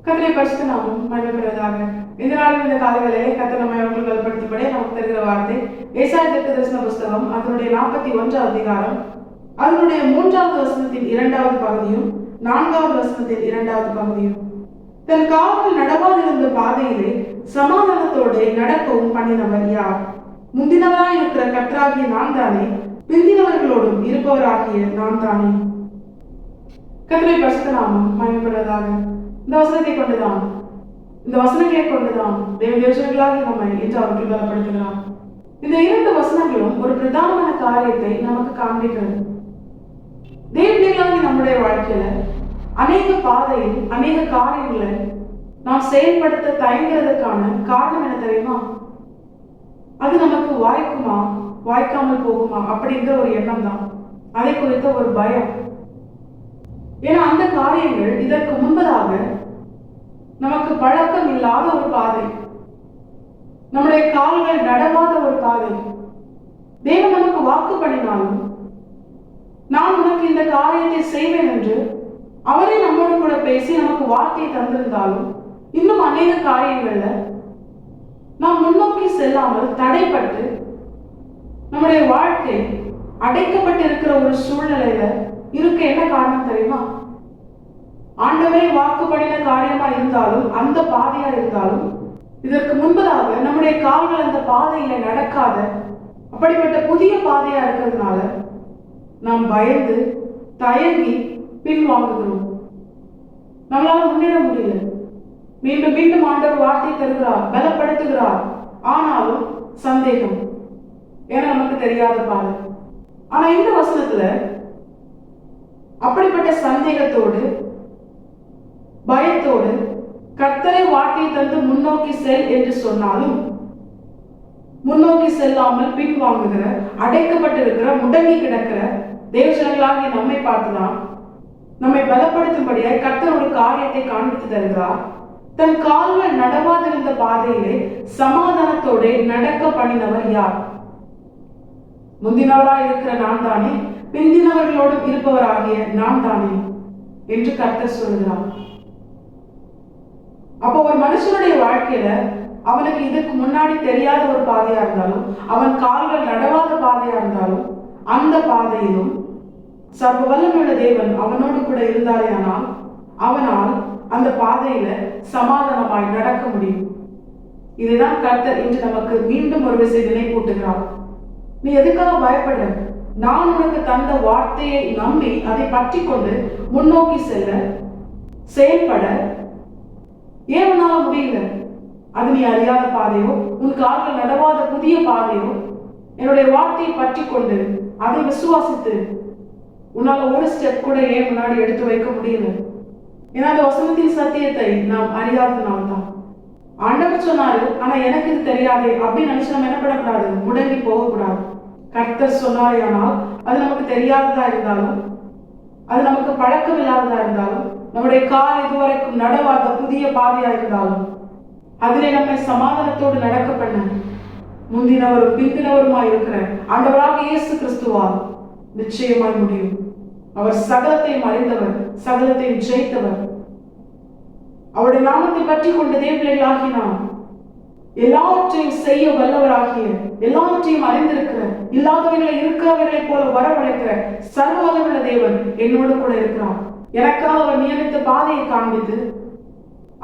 கர்த்தருடைய பரிசுத்த நாமம் மகிமைப்படுவதாக. இந்த நாளில் இந்த காலைகளிலே கர்த்தர் நம்மை அவர்கள் பலப்படுத்தும்படி நமக்கு தருகிற வார்த்தை ஏசாயா தீர்க்கதரிசன புஸ்தகம் அதனுடைய 41 அதிகாரம் அதனுடைய 3வது வசனத்தின் 2வது பகுதியும் 4வது வசனத்தின் 2வது பகுதியும். தன் காவல் நடவாதிருந்த பாதையிலே சமாதானத்தோடு நடக்கவும் பண்ணினவர் யார்? முந்தினவராய் இருக்கிற கர்த்தராகிய நான் தானே, பிந்தினவர்களோடும் இருப்பவராகிய நான் தானே. கர்த்தருடைய பரிசுத்த நாமம் மகிமைப்படுவதாக. இந்த வசனங்களை கொண்டுதான் தேவதேவர்களாகி நம்மை இன்று அவர்கள் பலப்படுத்துகிறார். இந்த 2 வசனங்களும் ஒரு பிரதானமான காரியத்தை நமக்கு காண்பிக்கிறது. தேவதேவர்களாகி நம்முடைய வாழ்க்கையில அநேக பாதையில் அநேக காரியங்களை நாம் செயல்படுத்த தயங்குறதுக்கான காரணம் என்ன தெரியுமா? அது நமக்கு வாய்க்குமா வாய்க்காமல் போகுமா அப்படிங்கிற ஒரு எண்ணம் தான். அதை குறித்த ஒரு பயம். ஏன்னா அந்த காரியங்கள் இதற்கு முன்பதாக நமக்கு பழக்கம் இல்லாத ஒரு பாதை, நம்முடைய கால்கள் நடவாத ஒரு பாதை. தேவன் நமக்கு வாக்கு பண்ணினாலும் நான் உனக்கு இந்த காரியத்தை செய்வேன் என்று அவரே நம்மோடு கூட பேசி நமக்கு வார்த்தையை தந்திருந்தாலும் இன்னும் அநேக காரியங்கள்ல நாம் முன்னோக்கி செல்லாமல் தடைப்பட்டு நம்முடைய வாழ்க்கை அடைக்கப்பட்டு இருக்கிற ஒரு சூழ்நிலையில இருக்க என்ன காரணம் தெரியுமா? ஆண்டவரே வாக்கு பண்ணின காரியமா இருந்தாலும் அந்த பாதையா இருந்தாலும் இதற்கு முன்பதாக நம்முடைய கால்கள் அந்த பாதையில நடக்காத அப்படிப்பட்ட புதிய பாதையா இருக்கிறதுனால நாம் பயந்து தயங்கி பின்வாங்குகிறோம். நம்மளால முன்னேற முடியல. மீண்டும் மீண்டும் ஆண்டவர் வார்த்தை தருகிறார், பலப்படுத்துகிறார், ஆனாலும் சந்தேகம். ஏன்னா நமக்கு தெரியாத பாதை. ஆனா இந்த வசனத்துல அப்படிப்பட்ட சந்தேகத்தோடு பயத்தோடு கர்த்தரை வார்த்தையை தந்து முன்னோக்கி செல் என்று சொன்னாலும் முன்னோக்கி செல்லாமல் பின்வாங்குகிற, அடைக்கப்பட்டிருக்கிற, முடங்கி கிடக்கிற தேவஜனங்களாகிய நம்மை பார்த்துதான் நம்மை பலப்படுத்தும்படியாய் கர்த்தர் ஒரு காரியத்தை காண்பித்து தருகிறார். தன் கால்கள் நடவாதிருந்த பாதையிலே சமாதானத்தோடு நடக்க பண்ணினவர் யார்? முந்தினவராய் இருக்கிற நான் தானே, பிந்தினவர்களோடு இருப்பவராகிய நான் தானே என்று கர்த்தர் சொல்கிறார். அப்போ ஒரு மனுஷனுடைய வாழ்க்கையில அவனுக்கு இதுக்கு முன்னாடி தெரியாத ஒரு பாதையா இருந்தாலும், அவன் கால்கள் நடவாத பாதையா இருந்தாலும், அந்த பாதையிலும் சர்வ வல்லமையுள்ள தேவன் அவனோடு கூட இருந்தாரேயானால் அவனால் அந்த பாதையில சமாதானமாய் நடக்க முடியும். இதுதான் கர்த்தர் இன்று நமக்கு மீண்டும் ஒரு விசை நினைப்பூட்டுகிறார். நீ எதுக்காக பயப்பட? நான் உனக்கு தந்த வார்த்தையை நம்பி அதை பற்றி கொண்டு முன்னோக்கி செல்ல செயல்பட ஏன் உன்னால முடியல? அது நீ அறியாத பாதையோ, உன் கால்கள் நடவாத புதிய பாதையோ, என்னுடைய வார்த்தையை பற்றி கொண்டு அதை விசுவாசித்து உன்னால ஒரு ஸ்டெப் கூட ஏன் முன்னாடி எடுத்து வைக்க முடியல? ஏன்னா அந்த வசனத்தின் சத்தியத்தை நாம் அறியாதனால்தான். ஆண்டவர் சொன்னாரு, ஆனா எனக்கு இது தெரியாதே அப்படின்னு நினைச்சு நம்ம என்ன பண்ணக்கூடாது? முடங்கி போகக்கூடாது. கர்த்தர் சொன்னாரே ஆனால் அது நமக்கு தெரியாததா இருந்தாலும், அது நமக்கு பழக்கம் இல்லாததா இருந்தாலும், நம்முடைய கால் இதுவரைக்கும் நடவாத புதிய பாதையா இருந்தாலும் அதிலே நம்மை சமாதானத்தோடு நடக்க பண்ண முந்தினவரும் பிந்தினவருமாய் இருக்கிற ஆண்டவராக இயேசு கிறிஸ்துவால் நிச்சயமாய் முடியும். அவர் சகலத்தையும் அறிந்தவர், சகலத்தையும் ஜெயித்தவர். அவருடைய நாமத்தை பற்றி கொண்ட தேவர்களாகி நாம் எல்லாவற்றையும் செய்ய வல்லவராகிய, எல்லாவற்றையும் அறிந்திருக்கிற, இல்லாதவர்களை இருக்கிறவர்களை போல வரவழைக்கிற சர்வ வல்லமுள்ள தேவன் என்னோடு கூட இருக்கிறார். எனக்காக அவர் நியமித்த பாதையை காண்பித்து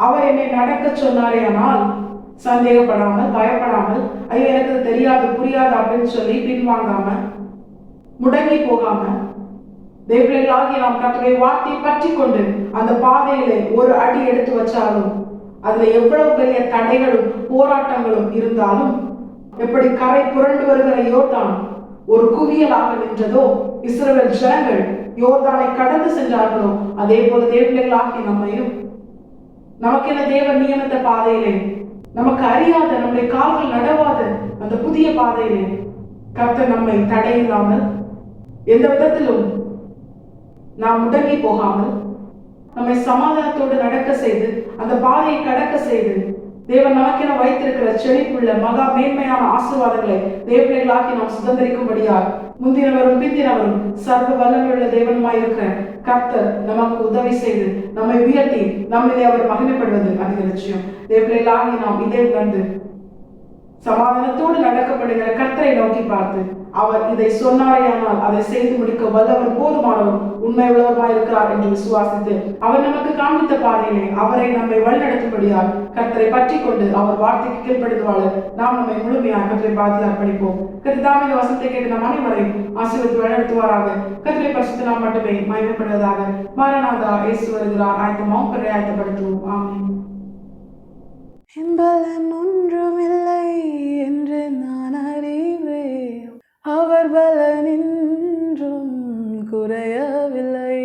அவர் என்னை நடக்க சொன்னாரே ஆனால் சந்தேகப்படாமல், பயப்படாமல், ஐயோ எனக்கு தெரியாது புரியாது அப்படின்னு சொல்லி பின்வாங்காம, முடங்கி போகாம, தேவர்களாகிய நாம் கர்த்தருடைய வார்த்தையை பற்றி கொண்டு அந்த பாதையிலே ஒரு அடி எடுத்து வச்சாலும் அதுல எவ்வளவு பெரிய தடைகளும் போராட்டங்களும் இருந்தாலும், எப்படி கரை புரண்டு வருகிற யோர்தான் ஒரு குவியலாக நின்றதோ, இஸ்ரவேல் ஜனங்கள் யோர்தானை கடந்து சென்றார்களோ, அதே போல தேவர்களாகி நம்மையும் நமக்கென தேவன் நியமித்த பாதையிலே, நமக்கு அறியாத, நம்முடைய கால்கள் நடவாத அந்த புதிய பாதையிலே கர்த்தர் நம்மை தடையில்லாமல் எந்த விதத்திலும் நாம் முடங்கி போகாமல் நம்மை சமாதானத்தோடு நடக்க செய்து அந்த பாதையை கடக்க செய்து தேவன் நமக்கென வைத்திருக்கிற செழிப்புள்ள மகா மேன்மையான ஆசீர்வாதங்களை தேவர்களாக்கி நாம் சுதந்திரிக்கும்படியால் முந்தினவரும் பிந்தினவரும் சர்வ வல்லமையுள்ள தேவனுமாய் இருக்கிற கர்த்தர் நமக்கு உதவி செய்து நம்மை உயர்த்தி நம்மிலே அவர் மகிமைப்படுவது அதிக நிச்சயம். தேவர்களாகி நாம் இதை உணர்ந்து சமாதானத்தோடு நடக்கப்படுகிற கர்த்தரை நோக்கி பார்த்து அவர் இதை சொன்னாரேயானால் அதை செய்து முடிக்க வல்லவர் போதுமானவர் உண்மை உள்ளவருமாய் இருக்கிறார் என்று விசுவாசித்து அவர் நமக்கு காண்பித்த பாதையிலே அவரை நம்மை வழிநடத்தும்படியால் கர்த்தரை பற்றி கொண்டு அவர் வார்த்தைக்கு கீழ்ப்படிந்து வாழ நாம் நம்மை முழுமையாக கர்த்தரை பார்த்து அர்ப்பணிப்போம். கர்த்தர் இந்த வசனத்தை கேட்டு நம் அனைவரையும் ஆசீர்வதித்து வழிநடத்துவாராக. கர்த்தரை பரிசுத்த நாம் மட்டுமே மகிமைப்படுவதாக. மாரநாதா இயேசு வருகிறார். ஆயத்தப்படுத்துவோம். ஆமென். பலன் ஒன்றுமில்லை என்று நான் அறிவேன், அவர் பலன் இன்றும் குறையவில்லை.